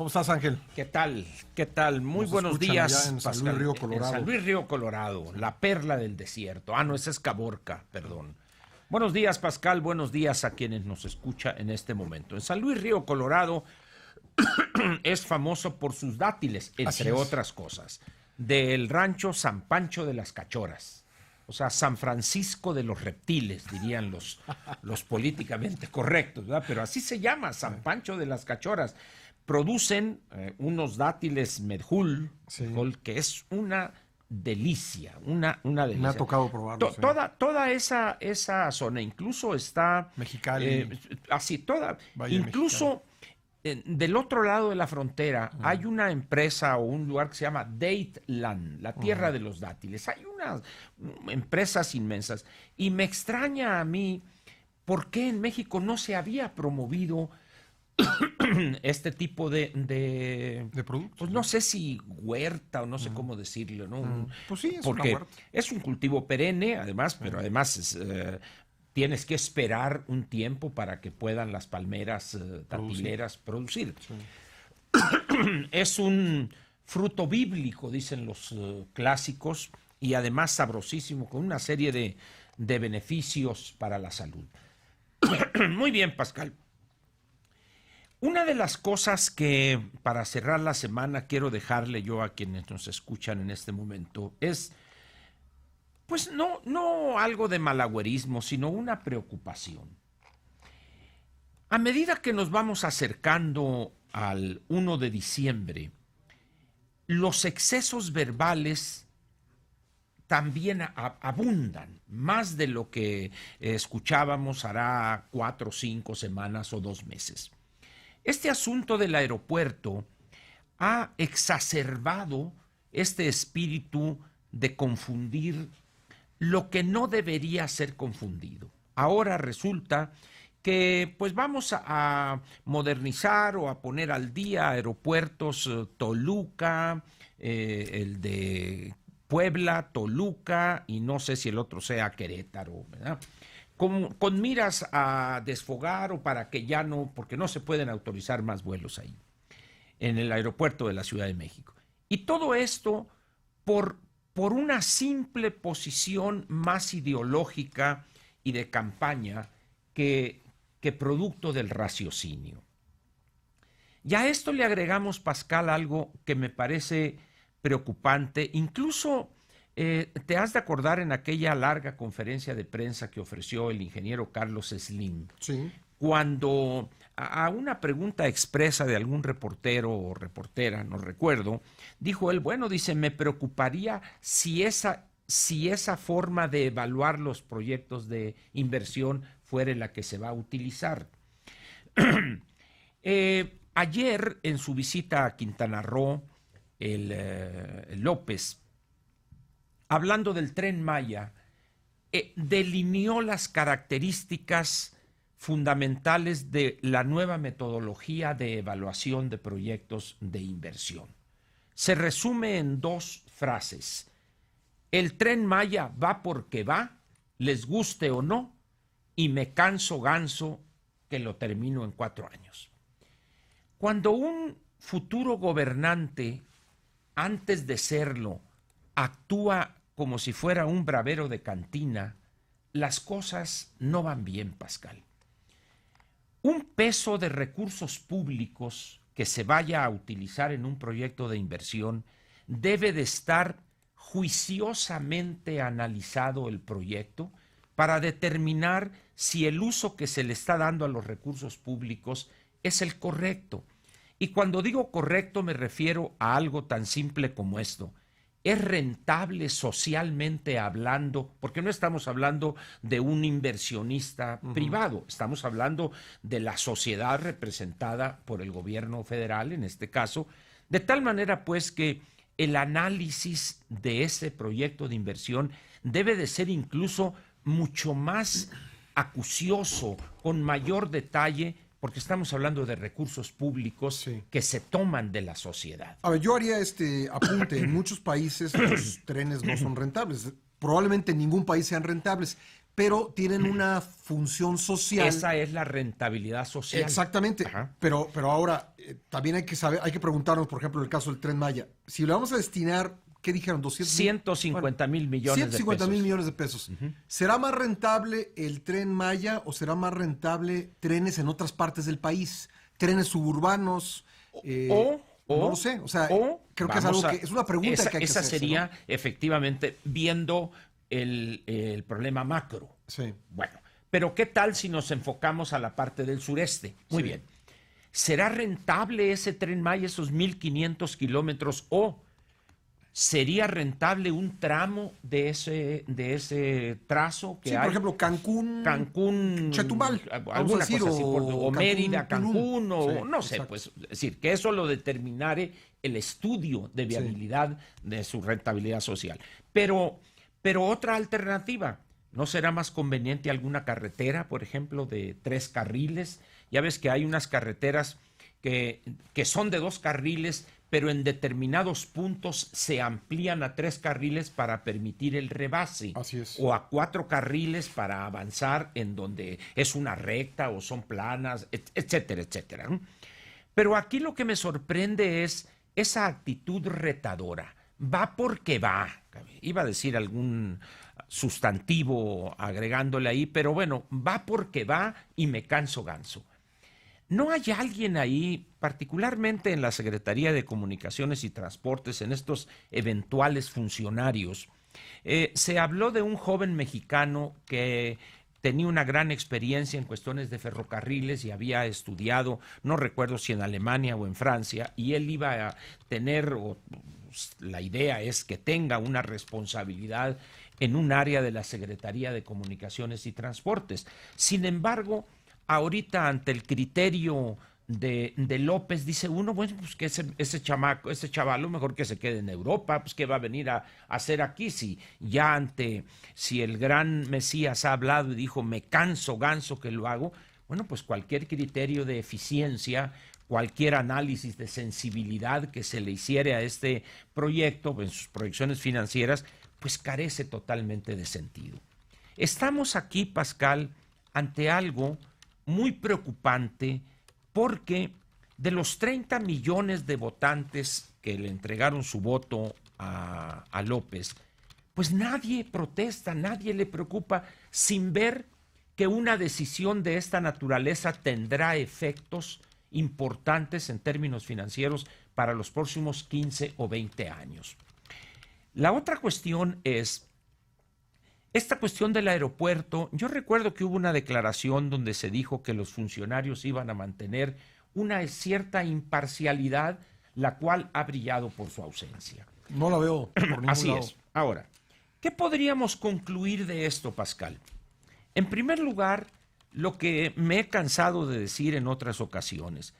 ¿Cómo estás, Ángel? ¿Qué tal? ¿Qué tal? Muy Nos buenos escuchan días, allá en San Pascal. Luis Río Colorado. En San Luis Río Colorado, la perla del desierto. Ah, no, esa es Caborca, perdón. Buenos días, Pascal. Buenos días a quienes nos escuchan en este momento. En San Luis Río Colorado es famoso por sus dátiles, entre otras cosas. Del rancho San Pancho de las Cachoras. O sea, San Francisco de los reptiles, dirían los políticamente correctos, ¿verdad? Pero así se llama, San Pancho de las Cachoras. Producen unos dátiles Medjul, que es una delicia, una delicia. Me ha tocado probarlo. Toda esa zona, incluso está... Mexicali. Así, toda. Valle Incluso del otro lado de la frontera hay una empresa o un lugar que se llama Dateland, la tierra de los dátiles. Hay unas empresas inmensas. Y me extraña a mí por qué en México no se había promovido este tipo de productos. Pues no sé si huerta o no sé cómo decirlo, ¿no? Pues sí, es porque una huerta. es un cultivo perenne, además, pero además tienes que esperar un tiempo para que puedan las palmeras datileras producir. Sí. Es un fruto bíblico, dicen los clásicos, y además sabrosísimo, con una serie de beneficios para la salud. Muy bien, Pascal. Una de las cosas que para cerrar la semana quiero dejarle yo a quienes nos escuchan en este momento es, pues no algo de malagüerismo, sino una preocupación. A medida que nos vamos acercando al 1 de diciembre, los excesos verbales también abundan, más de lo que escuchábamos hará 4 o 5 semanas o 2 meses. Este asunto del aeropuerto ha exacerbado este espíritu de confundir lo que no debería ser confundido. Ahora resulta que pues vamos a modernizar o a poner al día aeropuertos Toluca, el de Puebla, Toluca y no sé si el otro sea Querétaro, ¿verdad? Con miras a desfogar o para que ya no, porque no se pueden autorizar más vuelos ahí, en el aeropuerto de la Ciudad de México. Y todo esto por una simple posición más ideológica y de campaña que producto del raciocinio. Y a esto le agregamos, Pascal, algo que me parece preocupante, incluso... te has de acordar en aquella larga conferencia de prensa que ofreció el ingeniero Carlos Slim, Sí. cuando a una pregunta expresa de algún reportero o reportera, no recuerdo, dijo él, bueno, dice, me preocuparía si esa forma de evaluar los proyectos de inversión fuera la que se va a utilizar. Ayer, en su visita a Quintana Roo, el López, hablando del Tren Maya, delineó las características fundamentales de la nueva metodología de evaluación de proyectos de inversión. Se resume en 2 frases. El Tren Maya va porque va, les guste o no, y me canso ganso que lo termino en 4 años. Cuando un futuro gobernante, antes de serlo, actúa como si fuera un bravero de cantina, las cosas no van bien, Pascal. Un peso de recursos públicos que se vaya a utilizar en un proyecto de inversión debe de estar juiciosamente analizado el proyecto para determinar si el uso que se le está dando a los recursos públicos es el correcto. Y cuando digo correcto me refiero a algo tan simple como esto. ¿Es rentable socialmente hablando? Porque no estamos hablando de un inversionista privado, estamos hablando de la sociedad representada por el gobierno federal, en este caso, de tal manera pues que el análisis de ese proyecto de inversión debe de ser incluso mucho más acucioso, con mayor detalle, porque estamos hablando de recursos públicos que se toman de la sociedad. A ver, yo haría este apunte. En muchos países los trenes no son rentables. Probablemente en ningún país sean rentables, pero tienen una función social. Esa es la rentabilidad social. Exactamente. Ajá. Pero ahora también hay que saber, hay que preguntarnos, por ejemplo, en el caso del Tren Maya, si le vamos a destinar, ¿qué dijeron? 150 mil millones de pesos. 150 mil millones de pesos. ¿Será más rentable el Tren Maya o será más rentable trenes en otras partes del país? Trenes suburbanos. No lo sé. O sea, creo que es algo que es una pregunta que hay que hacerse, esa sería, ¿no? efectivamente, viendo el problema macro. Sí. Bueno, pero ¿qué tal si nos enfocamos a la parte del sureste? Muy bien. ¿Será rentable ese Tren Maya, esos 1.500 kilómetros, o sería rentable un tramo de ese trazo que hay? Por ejemplo, Cancún, Chetumal, alguna cosa así, o Mérida, Cancún, o no sé, exacto. pues, es decir, que eso lo determinare el estudio de viabilidad de su rentabilidad social. Pero otra alternativa, ¿no será más conveniente alguna carretera, por ejemplo, de 3 carriles? Ya ves que hay unas carreteras que son de 2 carriles, pero en determinados puntos se amplían a 3 carriles para permitir el rebase. Así es. O a 4 carriles para avanzar en donde es una recta o son planas, etcétera, etcétera. Pero aquí lo que me sorprende es esa actitud retadora. Va porque va. Iba a decir algún sustantivo agregándole ahí, pero bueno, va porque va y me canso ganso. ¿No hay alguien ahí, particularmente en la Secretaría de Comunicaciones y Transportes, en estos eventuales funcionarios? Se habló de un joven mexicano que tenía una gran experiencia en cuestiones de ferrocarriles y había estudiado, no recuerdo si en Alemania o en Francia, y él iba a tener, la idea es que tenga una responsabilidad en un área de la Secretaría de Comunicaciones y Transportes. Sin embargo, ahorita ante el criterio de López, dice uno, bueno, pues que ese chavalo mejor que se quede en Europa, pues que va a venir a hacer aquí, si el gran Mesías ha hablado y dijo, me canso ganso que lo hago, bueno, pues cualquier criterio de eficiencia, cualquier análisis de sensibilidad que se le hiciere a este proyecto, en sus proyecciones financieras, pues carece totalmente de sentido. Estamos aquí, Pascal, ante algo muy preocupante, porque de los 30 millones de votantes que le entregaron su voto a López, pues nadie protesta, nadie le preocupa, sin ver que una decisión de esta naturaleza tendrá efectos importantes en términos financieros para los próximos 15 o 20 años. La otra cuestión es esta cuestión del aeropuerto. Yo recuerdo que hubo una declaración donde se dijo que los funcionarios iban a mantener una cierta imparcialidad, la cual ha brillado por su ausencia. No la veo por ningún Así lado. es. Ahora, ¿qué podríamos concluir de esto, Pascal? En primer lugar, lo que me he cansado de decir en otras ocasiones,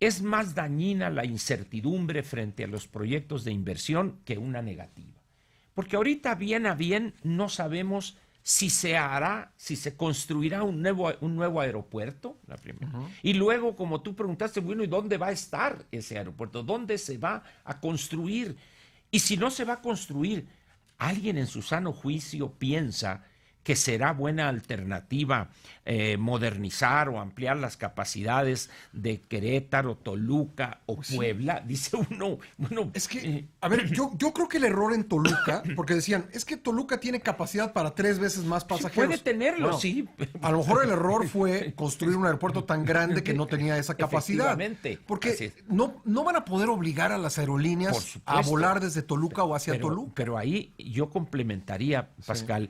es más dañina la incertidumbre frente a los proyectos de inversión que una negativa. Porque ahorita bien a bien no sabemos si se construirá un nuevo aeropuerto, la primera. Y luego, como tú preguntaste, bueno, ¿y dónde va a estar ese aeropuerto? ¿Dónde se va a construir? Y si no se va a construir, ¿alguien en su sano juicio piensa que será buena alternativa modernizar o ampliar las capacidades de Querétaro, Toluca o Puebla? Dice uno, bueno... Es que, a ver, yo creo que el error en Toluca, porque decían, es que Toluca tiene capacidad para 3 veces más pasajeros. Puede tenerlo, bueno, sí. A lo mejor el error fue construir un aeropuerto tan grande que no tenía esa capacidad. Porque no van a poder obligar a las aerolíneas a volar desde Toluca o hacia Toluca. Pero ahí yo complementaría, Pascal,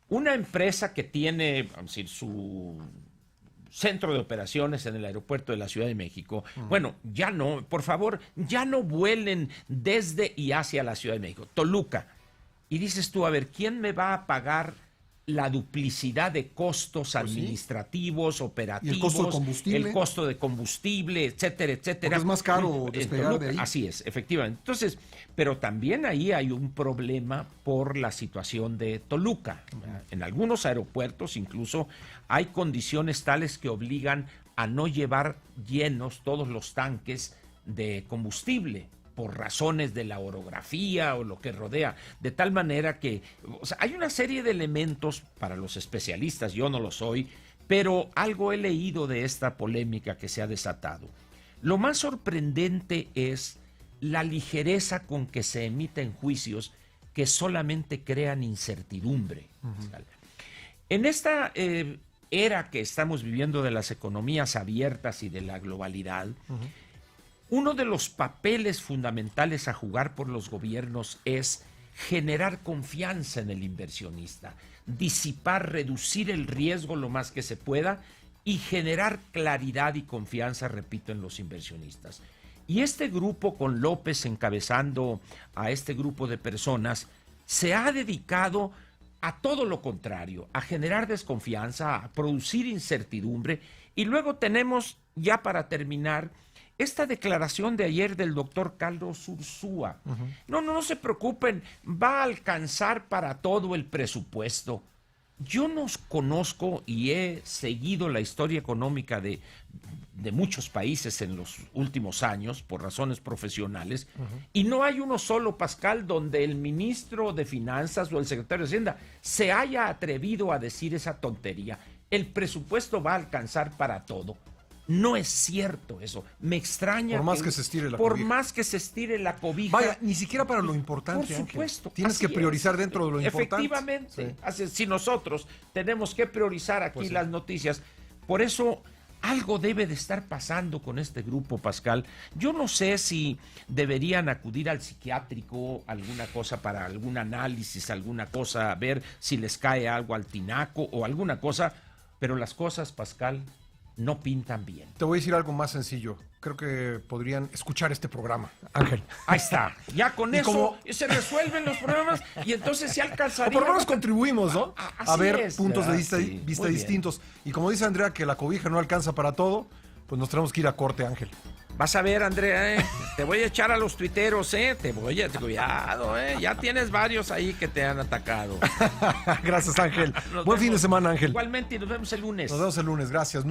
una empresa que tiene, vamos a decir, su centro de operaciones en el aeropuerto de la Ciudad de México, bueno, ya no, por favor, ya no vuelen desde y hacia la Ciudad de México, Toluca. Y dices tú, a ver, ¿quién me va a pagar la duplicidad de costos administrativos, operativos, el costo de combustible, etcétera, etcétera? Porque es más caro despegar de ahí. Así es, efectivamente. Entonces, pero también ahí hay un problema por la situación de Toluca. En algunos aeropuertos incluso hay condiciones tales que obligan a no llevar llenos todos los tanques de combustible. por razones de la orografía o lo que rodea, de tal manera que, o sea, hay una serie de elementos para los especialistas, yo no lo soy, pero algo he leído de esta polémica que se ha desatado. Lo más sorprendente es la ligereza con que se emiten juicios que solamente crean incertidumbre. En esta era que estamos viviendo de las economías abiertas y de la globalidad, uno de los papeles fundamentales a jugar por los gobiernos es generar confianza en el inversionista, disipar, reducir el riesgo lo más que se pueda y generar claridad y confianza, repito, en los inversionistas. Y este grupo, con López encabezando a este grupo de personas, se ha dedicado a todo lo contrario, a generar desconfianza, a producir incertidumbre. Y luego tenemos, ya para terminar, esta declaración de ayer del doctor Carlos Ursúa. No se preocupen, va a alcanzar para todo el presupuesto. Yo no conozco y he seguido la historia económica de muchos países en los últimos años por razones profesionales, y no hay uno solo, Pascal, donde el ministro de Finanzas o el secretario de Hacienda se haya atrevido a decir esa tontería. El presupuesto va a alcanzar para todo. No es cierto eso. Me extraña. Por más que se estire la cobija. Por más que se estire la cobija. Vaya, ni siquiera para lo importante, Por supuesto. Ángel. Tienes que priorizar dentro de lo importante. Efectivamente. Sí. Si nosotros tenemos que priorizar aquí pues las noticias, por eso algo debe de estar pasando con este grupo, Pascal. Yo no sé si deberían acudir al psiquiátrico, alguna cosa para algún análisis, alguna cosa, a ver si les cae algo al tinaco o alguna cosa, pero las cosas, Pascal, no pintan bien. Te voy a decir algo más sencillo. Creo que podrían escuchar este programa, Ángel. Ahí está. Ya con eso se resuelven los problemas y entonces se alcanzaría. O por lo menos contribuimos, ¿no? A ver puntos de vista sí, distintos. Y como dice Andrea, que la cobija no alcanza para todo, pues nos tenemos que ir a corte, Ángel. Vas a ver, Andrea, te voy a echar a los tuiteros, cuidado, ya tienes varios ahí que te han atacado. Gracias, Ángel. Buen fin de semana, Ángel. Igualmente, y nos vemos el lunes. Nos vemos el lunes, gracias.